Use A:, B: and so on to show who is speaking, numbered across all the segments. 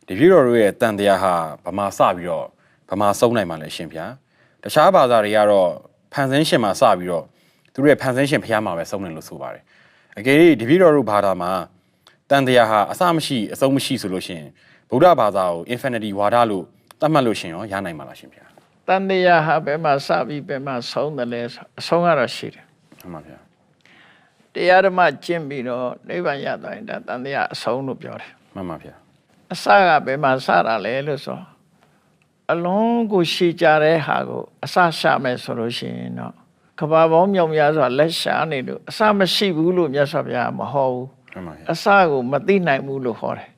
A: ဒီပြည်တော်တို့ရဲ့တန်တရားဟာဗမာစပြီးတော့ဗမာစုံနိုင်မှလည်းရှင်ဗျာတခြားဘာသာတွေကတော့ဖန်ဆင်းရှင်မှာစပြီးတော့သူတို့ရဲ့ဖန်ဆင်းရှင်ဖျားမှာပဲစုံတယ်လို့ဆိုပါတယ်အကယ်၍ဒီပြည်တော်တို့ဘာသာမှာတန်တရားဟာအစမရှိအဆုံးမရှိဆိုလို့ရှိရင်ဗုဒ္ဓဘာသာကို infinity ဝါဒလို့သတ်မှတ်လို့ရှင်ရောရနိုင်မှာလားရှင်ဗျာ
B: တန်တရားဟာဘယ်မှာစပြီးဘယ်မှာဆုံးတယ်လဲအဆုံးကတော့ရှိတယ်
A: မှန်ပါဗျာ
B: တရားဓမ္မကျင့်ပြီးတော့နိဗ္ဗာန်ရသွားရင်ဒါတန်တရားအဆုံးလို့ပြောတယ်
A: မှန်ပါဗျာ
B: အစကဘယ်မှာစတာလဲလို့ဆိုအလုံးကိုရှည်ကြတဲ့ဟာကိုအစရှာမယ်ဆိုလို့ရှိရင်တော့ကဘာပေါင်းမြောင်များစွာလက်ရှာနေလို့အစမရှိဘူးလို့မြတ်စွာဘုရားမဟောဘူးအစကိုမသိနိုင်ဘူးလို့ဟောတယ်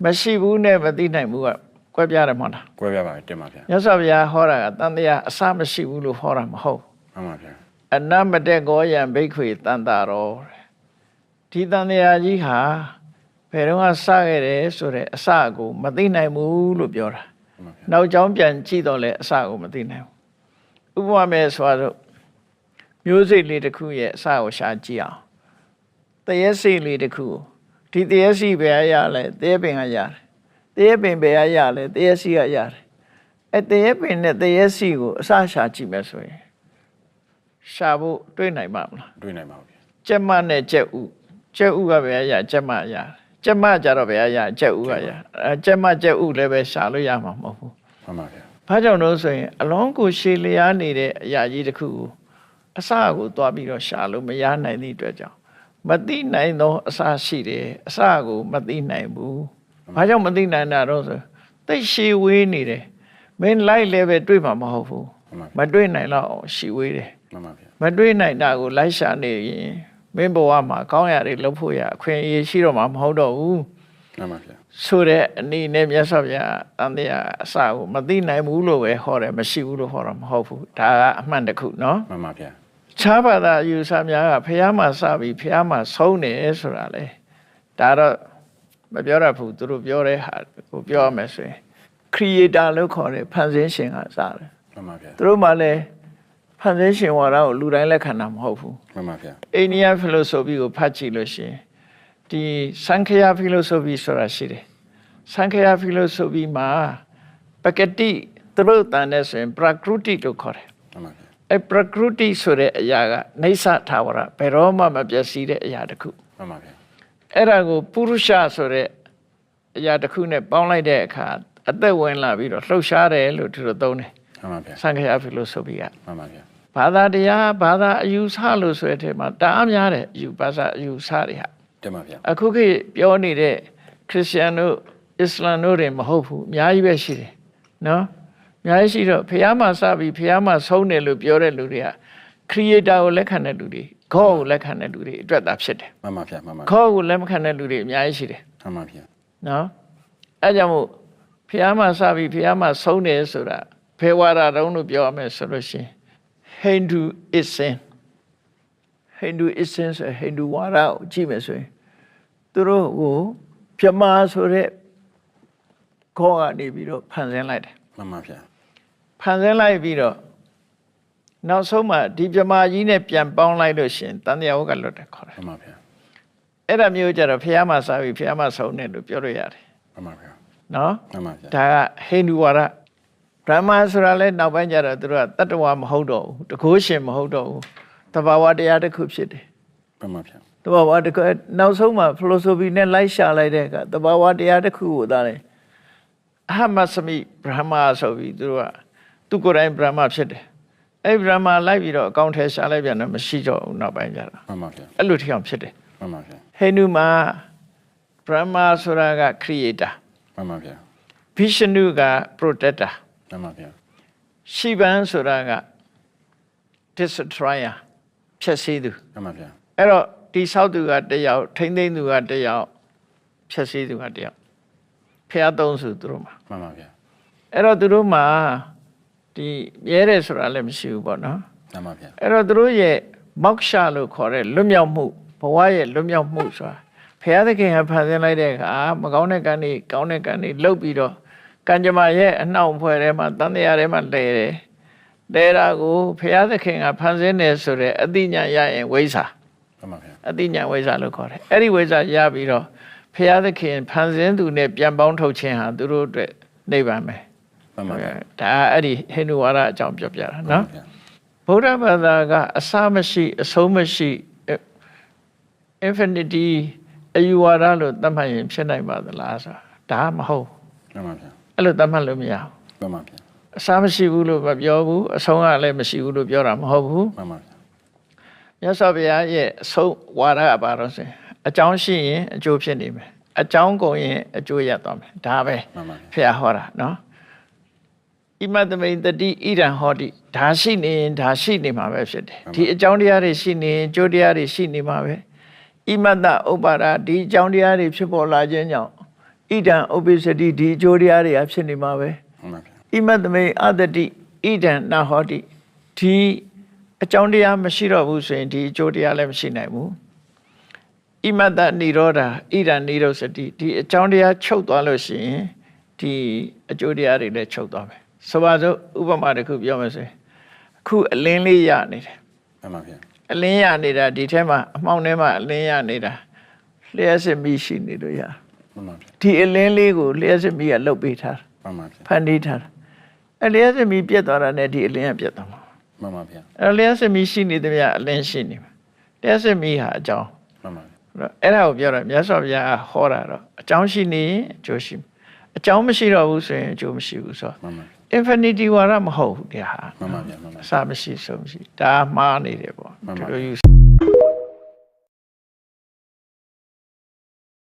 B: မရှိဘူးနဲ့မသိနိုင်ဘူးကကွဲပြားတယ်မဟုတ်လား
A: ကွဲပြားပါတယ်တင်ပါဗျာ
B: မြတ်စွာဘုရားဟောတာကတန်တရားအစမရှိဘူးလို့ဟောတာမဟုတ်
A: မှန်ပါဗျာ
B: အနမတေကောယံဘိက္ခွေတန်တာရောဒီတန်တရားကြီးဟာဘယ်တော့မှစခဲ့တယ်ဆိုတဲ့အစကိုမသိနိုင်ဘူးလို့ပြောတာနောက်ကြောင်းပြန်ကြည့်တော့လဲအစကိုမသိနိုင်ဘူးဥပမာမဲ့ဆိုတော့မျိုးစိတ်လေးတစ်ခုရဲ့အစကိုရှာကြည့်အောင်တရေစိတ်လေးတစ်ခုဒီတရေစိတ်ပဲရလဲတရေပင်ကရတယ်တရေပင်ပဲရလဲတရေစိတ်ကရတယ်တရေပင်နဲ့တရေစိတ်ကိုအစရှာကြည့်မယ်ဆိုရင်ရှာဖို့တွေ့နိုင်မှာမလား
A: တွေ့နိုင်ပါဘူး
B: ကျက်မနဲ့ကျက်ဥကျက်ဥကပဲရကျက်မရကျက်မကြတော့ပဲရကျက်ဥကရကျက်မကျက်ဥလည်းပဲရှာလို့ရမှာမဟုတ်ဘူး
A: မှန်ပါဗျာ
B: ဘာကြောင့်လို့ဆိုရင်အလုံးကိုရှည်လျားနေတဲ့အရာကြီးတစ်ခုကိုအစကိုသွားပြီးတော့ရှာလို့မရနိုင်သည့်အတွက်ကြောင့်မသိနိုင်သောအစရှိတယ်အစကိုမသိနိုင်ဘူးဘာကြောင့်မသိနိုင်တာတော့ဆိုသိရှည်ဝေးနေတယ်မင်းလိုက်လည်းပဲတွေ့မှာမဟုတ်ဘူးမတွေ့နိုင်တော့ရှည်ဝေးတယ်
A: မှန်ပါဗျာ
B: မတွေ့နိုင်တာကိုလိုက်ရှာနေရင်မင်းဘဝမှာကောင်းရာတွေလုပ်ဖို့ရအခွင့်အရေးရှိတော့မှာမဟုတ်တော့ဘူး
A: မှန်ပါဗျာ
B: ဆိုတဲ့အနေနဲ့မြတ်စွာဘုရားတန်တရားအစကိုမသိနိုင်ဘူးလို့ပဲဟောတယ်မရှိဘူးလို့ဟောတာမဟုတ်ဘူးဒါကအမှန်တစ်ခုနော်
A: မှန်ပါဗျာ
B: ခြားဘာသာယူဆများကဘုရားမှာစပြီးဘုရားမှာဆုံးတယ်ဆိုတာလေဒါတော့မပြောရဘူးသူတို့ပြောတဲ့ဟာကိုပြောရမယ်ဆိုရင် creator လို့ခေါ်တဲ့ဖန်ဆင်းရှင်ကစတယ်
A: မှန်ပါဗျာ
B: သူတို့မှလည်းဖန်ဆင်းရှင်ဝါဒကိုလူတိုင်းလက်ခံတာမဟုတ်ဘူး
A: မှန်ပါဗျာ
B: အိန္ဒိယ philosophy ကိုဖတ်ကြည့်လို့ရှိရင်ဒီစံခယ philosophy ဆိုတာရှိတယ်စံခယ philosophy မှာပကတိသူတို့တန်တဲ့ဆိုရင် prakriti လို့ခေါ်တယ်
A: မှန်ပါဗျာ
B: prakriti ဆိုတဲ့အရာကနေဆထာဝရဘယ်တော့မှမပျက်စီးတဲ့အရာတစ်ခု
A: မှန်ပါဗျာ
B: အဲ့ဒါကိုပုရုရှဆိုတဲ့အရာတစ်ခုနဲ့ပေါင်းလိုက်တဲ့အခါအသက်ဝင်လာပြီးတော့လှုပ်ရှားတယ်လို့သူတို့သုံးတယ်
A: မှန်ပါဗျာ
B: စံခယ philosophy က
A: မှန်ပါဗျာ
B: ဘာသာတရားဘာသာအယူဆလို့ဆိုတဲ့မှာတအားများတယ်ယူဘာသာအယူဆတွေဟာ
A: တင်ပါဗျာ
B: အခုခေတ်ပြောနေတဲ့ခရစ်ယာန်တို့အစ္စလာမ်တို့တွေမဟုတ်ဘူးအများကြီးပဲရှိတယ်နော်အများကြီးရှိတော့ဖះမှာစပြီးဖះမှာဆုံးတယ်လို့ပြောတဲ့လူတွေက creator ကိုလက်ခံတဲ့လူတွေ God ကိုလက်ခံတဲ့လူတွေအတွက်သာဖြစ်တယ်
A: မှန်ပါဗျာမှန်ပါ
B: God ကိုလက်မခံတဲ့လူတွေအများကြီးရှိတယ်
A: မှန်ပါဗျာ
B: နော်အဲကြောင့်မို့ဖះမှာစပြီးဖះမှာဆုံးတယ်ဆိုတာဘယ်ဝါဒတုံးလို့ပြောရမယ်ဆိုလို့ရှိရင်Hinduism ဆိုဟိန္ဒူဝါဒကိုကြည့်မယ်ဆိုရင်သူတို့ကိုဗြဟ္မာဆိုတဲ့ခေါ်ကနေပြီးတော့ဖန်ဆင်းလိုက်တယ်
A: မှန်ပါဗျာ
B: ဖန်ဆင်းလိုက်ပြီးတော့နောက်ဆုံးမှဒီဗြဟ္မာကြီးနဲ့ပြန်ပေါင်းလိုက်လို့ရှင်တန်တရားဝကလွတ်တယ်ခေါ်တယ်
A: မှန်ပါဗျာ
B: အဲ့ဒါမျိုးကြတော့ဖះမှာစားပြီးဖះမှာဆုံးတယ်လို့ပြောလို့ရတယ်
A: မှန်ပါဗျာ
B: နော်
A: မှန်ပါဗျာ
B: ဒါကဟိန္ဒူဝါဒဗြဟ္မာဆိုတာလဲနောက်ပိုင်းကျတော့သူတို့ကတတ္တဝါမဟုတ်တော့ဘူးတကုရှင်မဟုတ်တော့ဘူးတဘာဝတရားတစ်ခုဖြစ်တယ်
A: မှန်ပါဗျာ
B: တဘာဝတစ်ခုနောက်ဆုံးမှာ philosophy နဲ့လိုက်ရှာလိုက်တဲ့အခါတဘာဝတရားတစ်ခုကိုသာတယ်အဟမစမိဗြဟ္မာဆိုပြီးသူတို့ကသူကိုယ်တိုင်ဗြဟ္မာဖြစ်တယ်အဲ့ဗြဟ္မာလိုက်ပြီးတော့အကောင့်ထဲရှာလိုက်ပြန်တော့မရှိတော့ဘူးနောက်ပိုင်းကျတော့
A: မှန်ပါဗျာ
B: အဲ့လိုထအောင်ဖြစ်တယ်
A: မှန်ပါဗျာ
B: ဟိန္ဒူမှာဗြဟ္မာဆိုတာက creator
A: မှန်ပါဗျာ
B: ဗိရှနုက protector
A: မှန်ပါဗျာ
B: ရှိဗန်ဆိုတာက destroyer ဖျက်ဆီးသူ
A: မှန်ပါဗျာ
B: အဲ့တော့ဒီဆောက်သူကတယောက်ထိမ့်သိမ့်သူကတယောက်ဖျက်ဆီးသူကတယောက်ဖျားသုံးစုသူတို့မှာ
A: မှန်ပါဗျာ
B: အဲ့တော့သူတို့မှာဒီမြဲတယ်ဆိုတာလည်းမရှိဘူးပေါ့နော်
A: မှန်ပါဗျာ
B: အဲ့တော့သူတို့ရဲ့မောက္ခလို့ခေါ်တဲ့လွတ်မြောက်မှုဘဝရဲ့လွတ်မြောက်မှုဆိုတာဘုရားသခင်ကဖန်ဆင်းလိုက်တဲ့အခါမကောင်းတဲ့ကံတွေကောင်းတဲ့ကံတွေလှုပ်ပြီးတော့ကံကြမ္မာရဲ့အနှောင့်အဖွဲထဲမှာတန်တရားထဲမှာလဲတယ်လဲတာကိုဘုရားသခင်ကဖန်ဆင်းတယ်ဆိုတဲ့အသိဉာဏ်ရရင်ဝိဇ္ဇာ
A: မှန်ပါဗျာ
B: အသိဉာဏ်ဝိဇ္ဇာလို့ခေါ်တယ်အဲ့ဒီဝိဇ္ဇာရပြီးတော့ ဖျားသခင်ဖန်ဆင်းသူနဲ့ပြန်ပေါင်းထုတ်ခြင်းဟာသူတို့အတွက်နိဗ္ဗာန်ပဲ
A: မှန်ပါဗျာ
B: ဒါအဲ့ဒီဟိန္ဒူဝါဒအကြောင်းပြောပြတာနော်ဗုဒ္ဓဘာသာကအစမရှိအဆုံးမရှိ infinity အယူဝါဒလို့သတ်မှတ်ရင်ဖြစ်နိုင်ပါသလားဆိုတာဒါမဟုတ်
A: မှန်ပါဗျာ
B: အဲ့လိုသတ်မှတ်လို့မရဘူး
A: မှန်ပါဗျာ
B: အစမရှိဘူးလို့မပြောဘူးအဆုံးကလည်းမရှိဘူးလို့ပြောတာမဟုတ်ဘူး
A: မှန်ပါဗျာ
B: မြတ်စွာဘုရားရဲ့အဆုံးဝါဒကပါတော့ဆိုရင်အကြောင်းရှိရင်အကျိုးဖြစ်နေမယ်အကြောင်းကုန်ရင်အကျိုးရသွားမယ်ဒါပဲ
A: မှန်ပါ
B: ဖျားဟောတာနော်ဣမတမိန်တတိဣဒံဟောတိဒါရှိနေရင်ဒါရှိနေမှာပဲဖြစ်တယ်ဒီအကြောင်းတရားတွေရှိနေရင်အကျိုးတရားတွေရှိနေမှာပဲဣမတဥပ္ပါဒဒီအကြောင်းတရားတွေဖြစ်ပေါ်လာခြင်းကြောင့်ဣဒံဥပ္ပစ္စတိဒီအကျိုးတရားတွေဖြစ်နေမှာပဲ
A: မှန်ပါဗျာ
B: ဣမတမိန်အတ္တိဣဒံနာဟောတိဒီအကြောင်းတရားမရှိတော့ဘူးဆိုရင်ဒီအကျိုးတရားလည်းမရှိနိုင်ဘူးဣမတနိရောဓဣဒံနိရောစတိဒီအကြောင်းတရားချုပ်သွားလို့ရှိရင်ဒီအကျိုးတရားတွေလည်းချုပ်သွားမယ်ဆိုပါစို့ဥပမာတစ်ခုပြောမယ်ဆိုရင်အခုအလင်းလေးရနေတယ်
A: မှန်ပါဗျာ
B: အလင်းရနေတာဒီထဲမှာအမှောင်ထဲမှာအလင်းရနေတာလျှက်စစ်မီးရှိနေလို့ရ
A: မှန်ပါဗျာ
B: ဒီအလင်းလေးကိုလျှက်စစ်မီးကလှုပ်ပေးထားတာ
A: မှန်ပါဗျာ
B: ဖန်တီးထားတာအလျှက်စစ်မီးပြတ်သွားတာနဲ့ဒီအလင်းကပြတ်သွားမှာ
A: မှန်ပါဗျာ
B: လျှက်စစ်မီးရှိနေသမျှအလင်းရှိနေမှာလျှက်စစ်မီးဟာအကြောင်း
A: မှန်ပါဗျာ
B: အဲ့ဒါကိုပြောတာမြတ်စွာဘုရားဟောတာတော့အကြောင်းရှိနေရင်အကျိုးရှိအကြောင်းမရှိတော့ဘူးဆိုရင်အကျိုးမရှိဘူးဆိုတော့
A: မှန်ပါ
B: infinity ဝါဒမဟုတ်ဘူးတရားဟာ
A: မှန်ပါဗျာမှန်ပါ
B: အစမရှိဆုံးမရှိဒါမှားနေတယ်ပေါ့
A: မှန်ပါ
B: ဒီလိုယူ